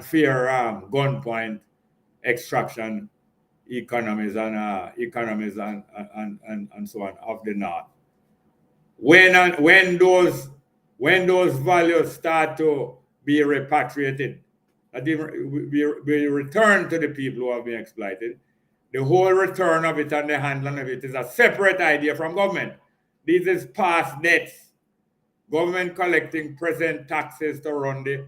fear gunpoint extraction economies and so on of the north. When those values start to be repatriated, be returned to the people who have been exploited, the whole return of it and the handling of it is a separate idea from government. This is past debts. Government collecting present taxes to run the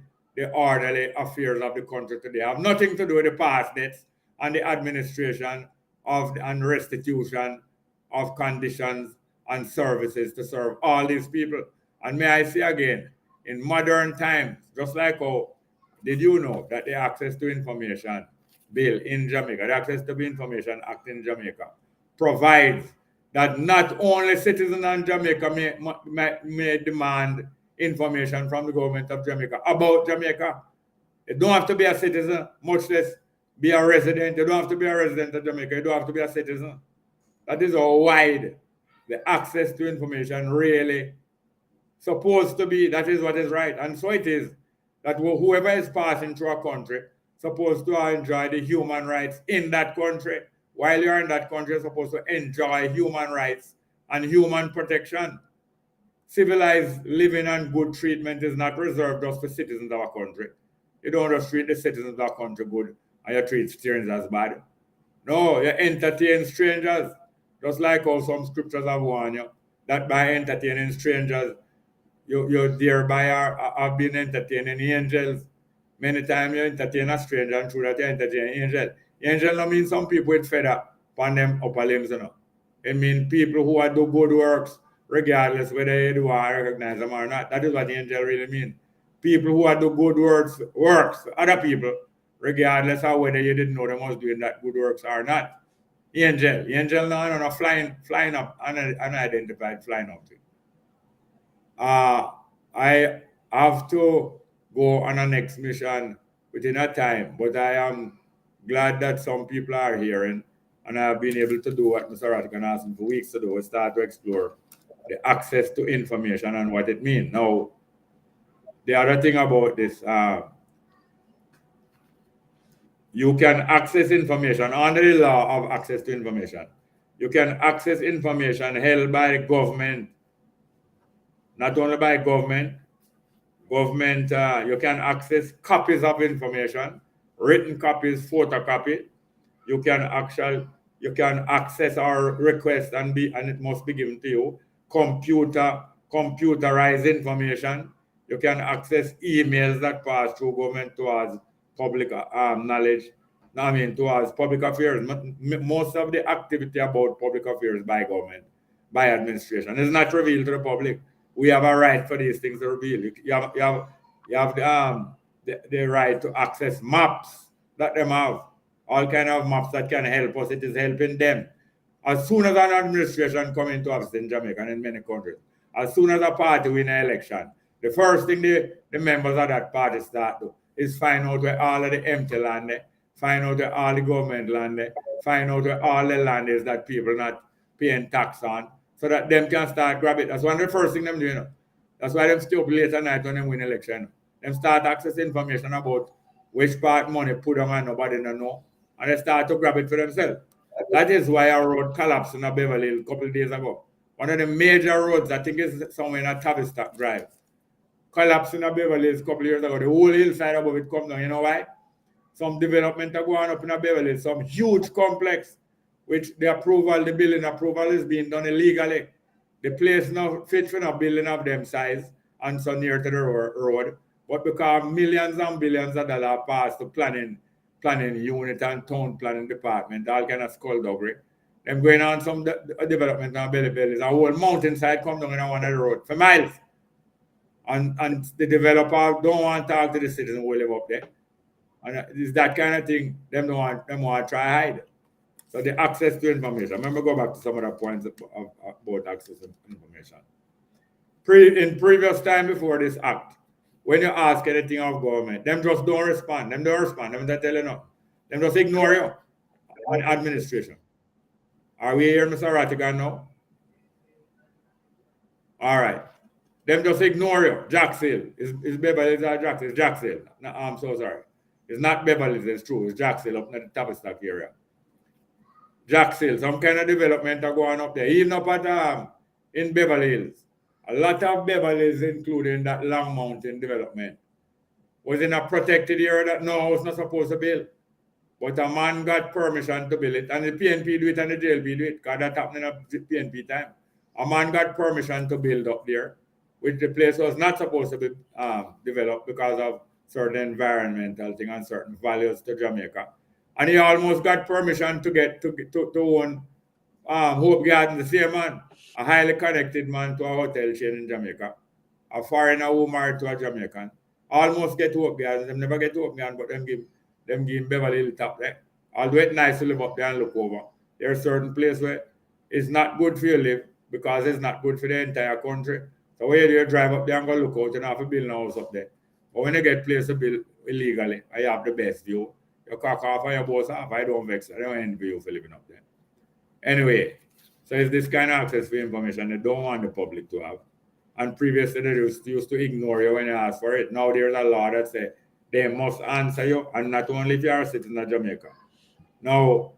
orderly affairs of the country today have nothing to do with the past debts and the administration of and restitution of conditions and services to serve all these people. And may I say again, in modern times, just like how did you know that the Access to Information Bill in Jamaica, the Access to Information Act in Jamaica, provides that not only citizens in Jamaica may demand information from the government of Jamaica about Jamaica. You don't have to be a citizen, much less be a resident. You don't have to be a resident of Jamaica. You don't have to be a citizen. That is how wide the access to information really supposed to be. That is what is right. And so it is that whoever is passing through a country supposed to enjoy the human rights in that country. While you're in that country, you're supposed to enjoy human rights and human protection. Civilized living and good treatment is not reserved just for citizens of a country. You don't just treat the citizens of a country good and you treat strangers bad. No, you entertain strangers. Just like how some scriptures have warned you that by entertaining strangers, you thereby have been entertaining angels. Many times you entertain a stranger and through that you entertain an angel. Angel no mean some people with feather upon them upper limbs, you know. It means people who are do good works, regardless whether you do recognize them or not. That is what angel really means. People who are do good works for other people, regardless of whether you didn't know them was doing that good works or not. Angel now no flying up unidentified flying up. I have to go on a next mission within a time, but I am glad that some people are hearing and I have been able to do what Mr. Rattigan asked me for weeks to do, is start to explore the access to information and what it means. Now, the other thing about this, you can access information under the law of access to information. You can access information held by the government, not only by government, you can access copies of information, written copies, photocopy. You can access or request and it must be given to you. Computerized information. You can access emails that pass through government towards public knowledge. Towards public affairs. Most of the activity about public affairs by government, by administration, is not revealed to the public. We have a right for these things to reveal. You have the right to access maps that them have. All kind of maps that can help us. It is helping them. As soon as an administration come into office in Jamaica and in many countries, as soon as a party win an election, the first thing the members of that party start to is find out where all of the empty land, find out where all the government land, find out where all the land is that people not paying tax on, so that them can start grab it. That's one of the first thing them do, you know. That's why them stay up late at night when they win election. Them start access information about which part money put on and nobody don't know. And they start to grab it for themselves. That is why a road collapsed in a Beverly Hills a couple of days ago. One of the major roads, I think is somewhere in a Tavistock Drive, collapsed in a Beverly Hills a couple of years ago. The whole hillside above it come down. You know why? Some development are going up in a Beverly Hills, some huge complex, which the building approval is being done illegally. The place now fit for a building of them size and so near to the road. But because millions and billions of dollars pass to planning unit and town planning department, all kind of skullduggery. Them going on some development on Belly. A whole mountainside come down on one of the road for miles. And the developer don't want to talk to the citizens who live up there. And it's that kind of thing them want to try hide. So the access to information. Remember, go back to some of the points about access to information. In previous time before this act, when you ask anything of government, them just don't respond. Them don't tell you no. Them just ignore you on administration. Are we here, Mr. Rattigan, now? All right. Them just ignore you. Jack Sale. Is Beverly or Jack Sale? No, I'm so sorry. It's not Beverly Hills, it's true. It's Jacksonville up in the Tavistock area. Jacksonville, some kind of development are going up there. Even up at in Beverly Hills. A lot of Beverly Hills, including that Long Mountain development, was in a protected area that no house not supposed to build. But a man got permission to build it, and the PNP do it and the JLP do it, because that happened in a PNP time. A man got permission to build up there, which the place was not supposed to be developed because of certain environmental thing and certain values to Jamaica. And he almost got permission to get to own Hope Garden, the same man, a highly connected man to a hotel chain in Jamaica, a foreigner who married to a Jamaican. Almost get to Hope Garden, them never get to Hope Garden, but them give Beverly Hills top there. Although it's nice to live up there and look over. There are certain places where it's not good for you to live because it's not good for the entire country. So when you drive up there and go look out, you don't have to build a house up there. But when you get place to build illegally, I have the best view. You cock off and your boss off, I don't vex. I don't envy you for living up there. Anyway, so it's this kind of access to information they don't want the public to have. And previously they used to ignore you when you ask for it. Now there's a law that says they must answer you, and not only if you are a citizen of Jamaica. Now,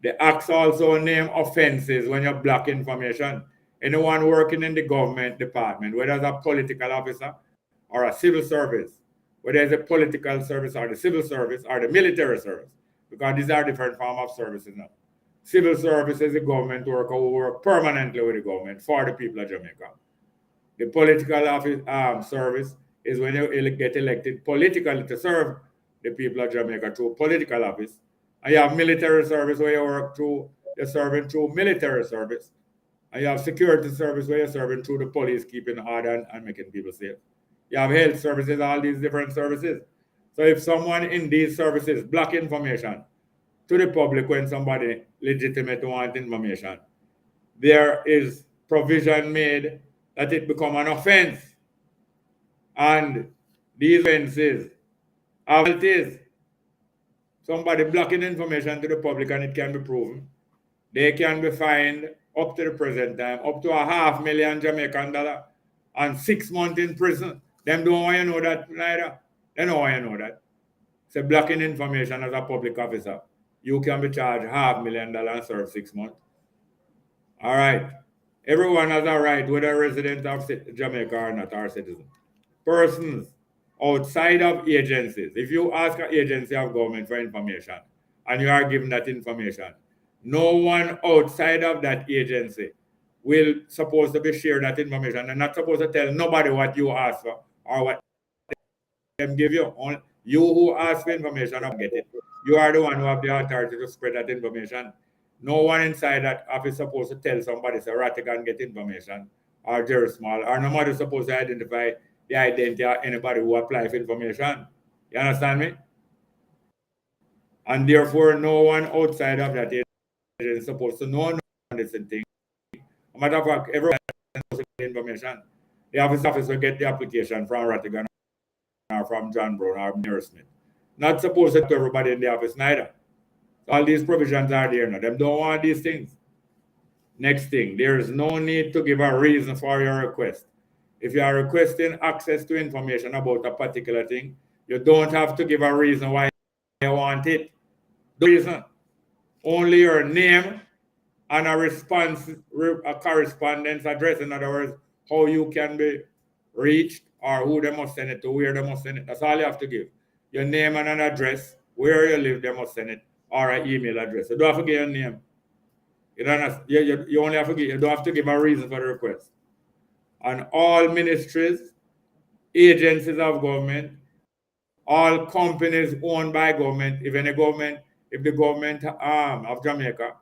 the acts also name offenses when you block information. Anyone working in the government department, whether it's a political officer or a civil service, whether it's a political service or the civil service or the military service, because these are different forms of services now. Civil service is a government worker who work permanently with the government for the people of Jamaica. The political office service is when you get elected politically to serve the people of Jamaica through political office. And you have military service where you work through, you're serving through military service. And you have security service where you're serving through the police, keeping order and making people safe. You have health services, all these different services. So if someone in these services block information to the public when somebody legitimate wants information, there is provision made that it become an offense. And these offenses are penalties. Somebody blocking information to the public and it can be proven, they can be fined up to the present time, up to $500,000 Jamaican dollar and 6 months in prison. Them don't want you to know that neither. They don't want you to know that. So blocking information as a public officer, you can be charged $500,000 and serve 6 months. All right. Everyone has a right, whether a resident of Jamaica or not, or citizen. Persons outside of agencies, if you ask an agency of government for information and you are given that information, no one outside of that agency will supposed to be share that information and not supposed to tell nobody what you ask for or what them give you. Only you who ask for information or get it. You are the one who have the authority to spread that information. No one inside that office is supposed to tell somebody, say, Rattigan get information, or Jerry Small, or nobody is supposed to identify the identity of anybody who applies for information. You understand me? And therefore, no one outside of that agency is supposed to know this thing. A matter of fact, everyone knows the information. The office will get the application from Rattigan or from John Brown or Mayor Smith. Not supposed to everybody in the office neither. All these provisions are there now. Them don't want these things. Next thing, there is no need to give a reason for your request. If you are requesting access to information about a particular thing, you don't have to give a reason why you want it. The reason, only your name and a correspondence address. In other words, how you can be reached or who they must send it to, where they must send it. That's all you have to give. Your name and an address, where you live, they must send it, or an email address. You don't have to give your name. You only have to give, you don't have to give a reason for the request. And all ministries, agencies of government, all companies owned by government, if the government of Jamaica,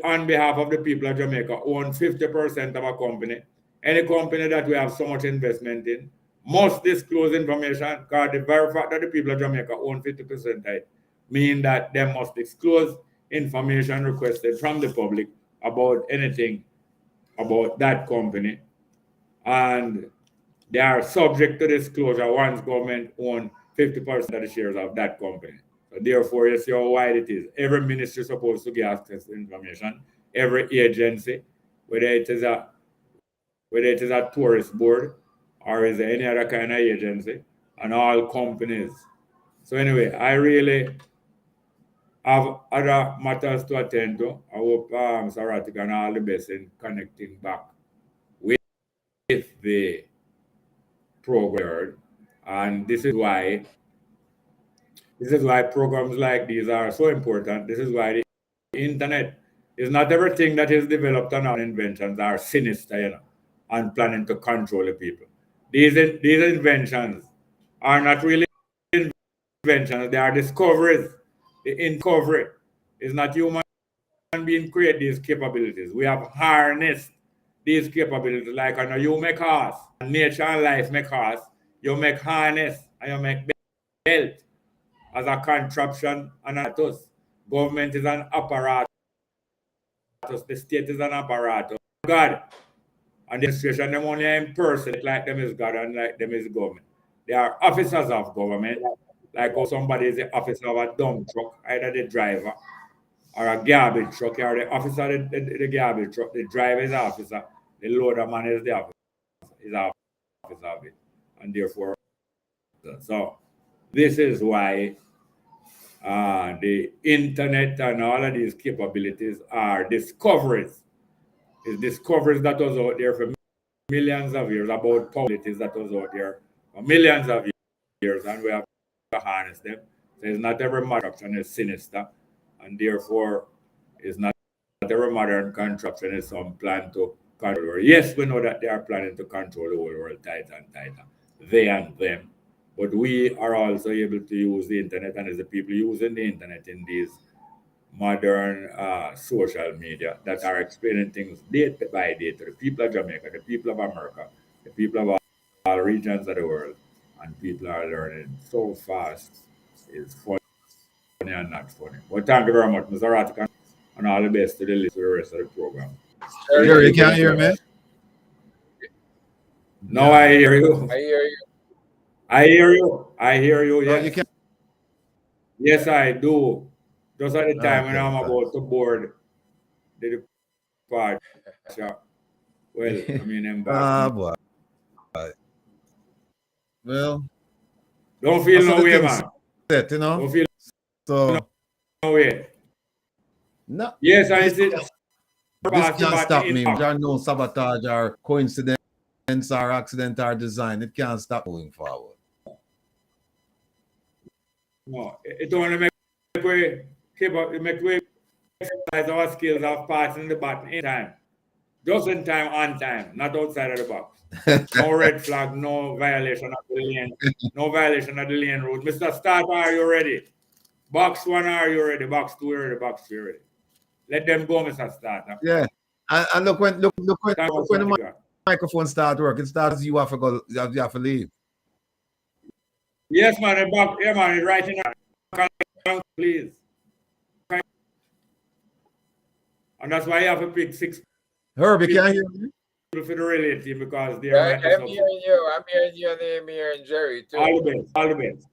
on behalf of the people of Jamaica, own 50% of a company, any company that we have so much investment in, must disclose information, because the very fact that the people of Jamaica own 50% of it mean that they must disclose information requested from the public about anything about that company, and they are subject to disclosure once government owns 50% of the shares of that company. So therefore, you see how wide it is. Every ministry is supposed to get access to information. Every agency, whether it is a tourist board or is there any other kind of agency, and all companies So anyway, I really have other matters to attend to. I hope Mr. Rattigan all the best in connecting back with the program. And this is why programs like these are so important. This is why the internet is not everything that is developed on our inventions are sinister, and planning to control the people. These inventions are not really inventions, they are discoveries. The discovery is not human being create these capabilities. We have harnessed these capabilities like I know you make us, and nature and life make us, you make harness and you make belt as a contraption and apparatus. Government is an apparatus, the state is an apparatus. God and the administration them only impersonate like them is God and like them is government. They are officers of government, like how somebody is the officer of a dump truck, either the driver or a garbage truck, or the officer of the garbage truck, the driver is the officer, the loader man is the officer, of it. And therefore, so this is why the internet and all of these capabilities are discoveries. It's discoveries that was out there for millions of years about possibilities that was out there for millions of years, and we have to harness them. So it's not every contraption is sinister, and therefore it's not every modern contraption is some plan to control. Yes, we know that they are planning to control the whole world tighter and tighter, they and them. But we are also able to use the internet, and as the people using the internet in these modern social media that are explaining things day by day to the people of Jamaica, the people of America, the people of all regions of the world, and people are learning so fast. It's funny and not funny. But thank you very much, Mr. Rattigan, and all the best to the rest of the program. Jerry, you can't hear me? No, I hear you. I hear you. I hear you. I hear you. Yes. You can. Yes, I do. Just at the time when I'm thanks. about to board the departure. Well, I mean, embarrassment. Boy. Well, Don't feel no way, man. Set, Don't feel so no way. no. Yes, I see. This can't stop me. There are no sabotage or coincidence or accident or design. It can't stop moving forward. No, it only make we keep up. It make we exercise our skills of passing the button in time, just in time, on time, not outside of the box. No red flag, no violation of the lane, no violation of the lane rule. Mr. Starter, are you ready? Box 1, are you ready? Box 2, ready? Box 3, ready? Let them go, Mr. Starter. Yeah, and look when the microphone starts working, it starts you have to go. You have to leave. Yes, man. Yeah, man. Right in there, please. And that's why you have to pick 6. Herb, you can't hear me? For the relay team because they're I'm hearing you. I'm hearing you, and I'm hearing Jerry too. All the best. All the best.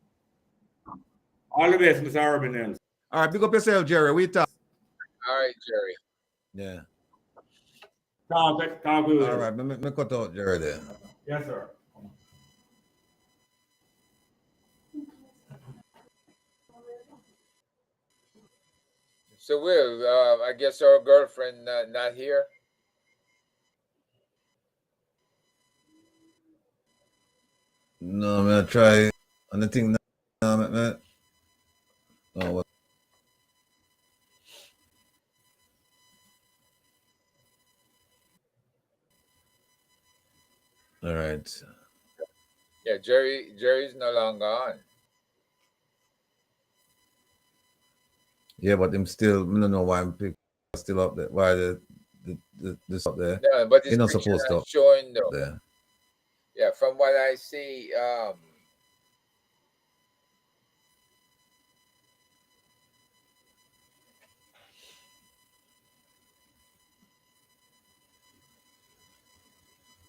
All the best, Mr. Urban Nelson. All right, pick up yourself, Jerry. We talk. All right, Jerry. Yeah. Talk with All right, let me cut out Jerry there. Yes, sir. So, Will, I guess our girlfriend not here. No, I'm gonna try on the thing now, man. Oh, what? All right. Yeah, Jerry's no longer on. Yeah, but I'm still. I don't know why I'm still up there. Why this up there? No, but it's You're not supposed to showing though. There. Yeah, from what I see,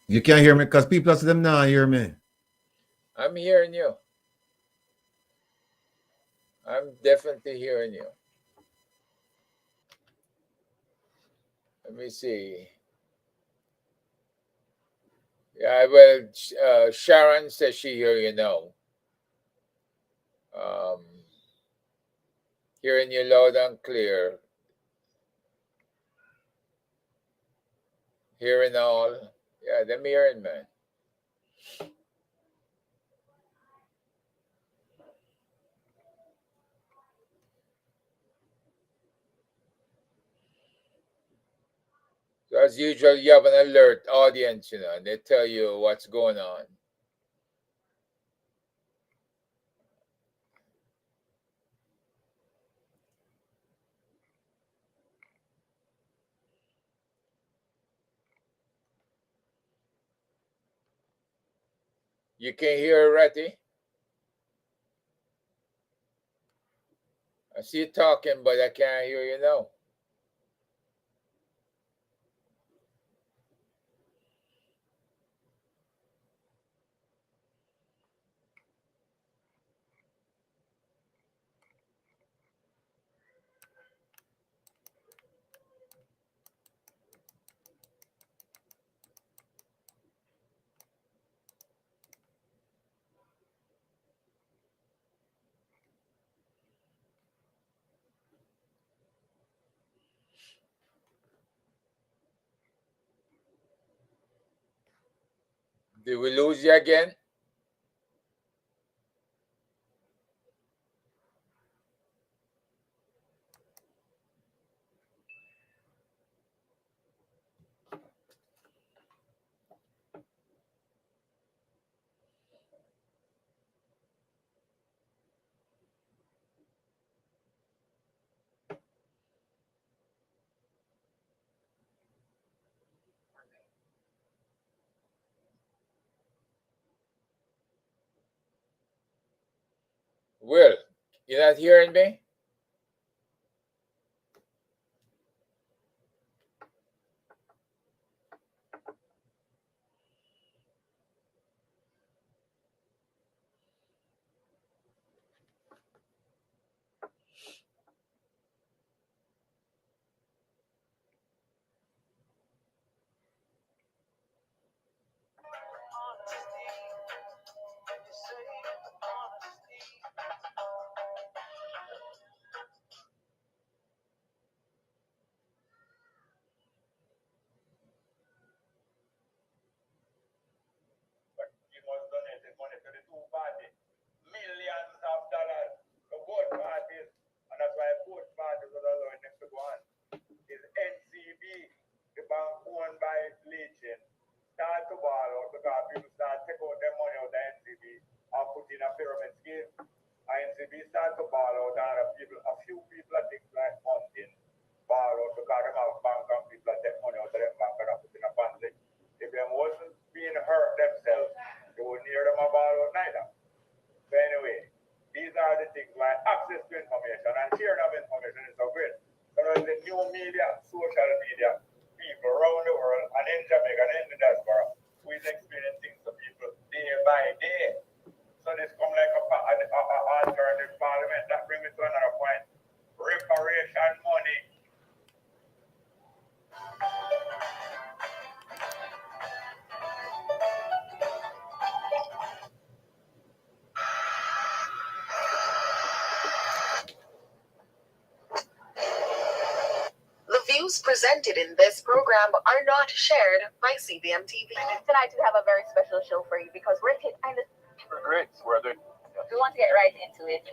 You can't hear me because people ask them now hear me. I'm hearing you. I'm definitely hearing you. Let me see. Yeah, well, Sharon says she hear you now. Hearing you loud and clear. Hearing all. Yeah, them hearing, man. So as usual, you have an alert audience, and they tell you what's going on. You can hear Ratty? I see you talking, but I can't hear you now. Did we lose you again? Will, you're not hearing me? He must donate money to the two parties. Millions of dollars to both parties. And that's why both parties are allowing them to go on. Is NCB, the bank owned by Legion, start to borrow because people start to take out their money out of the NCB and put in a pyramid scheme. And NCB start to borrow down a few people I think like Mountain borrow because they have bank and people that take money out of their bank and put in a fund. If they wasn't being hurt themselves, they wouldn't hear them about it neither. So anyway, these are the things like access to information and sharing of information is so great. So there's the new media, social media, people around the world and in Jamaica and in the diaspora who is experiencing to people day by day. So this come like a alternative parliament. That brings me to another point. Reparation money. The views presented in this program are not shared by CBM TV. Tonight we have a very special show for you because we're kind of Great. Where they we want to get right into it.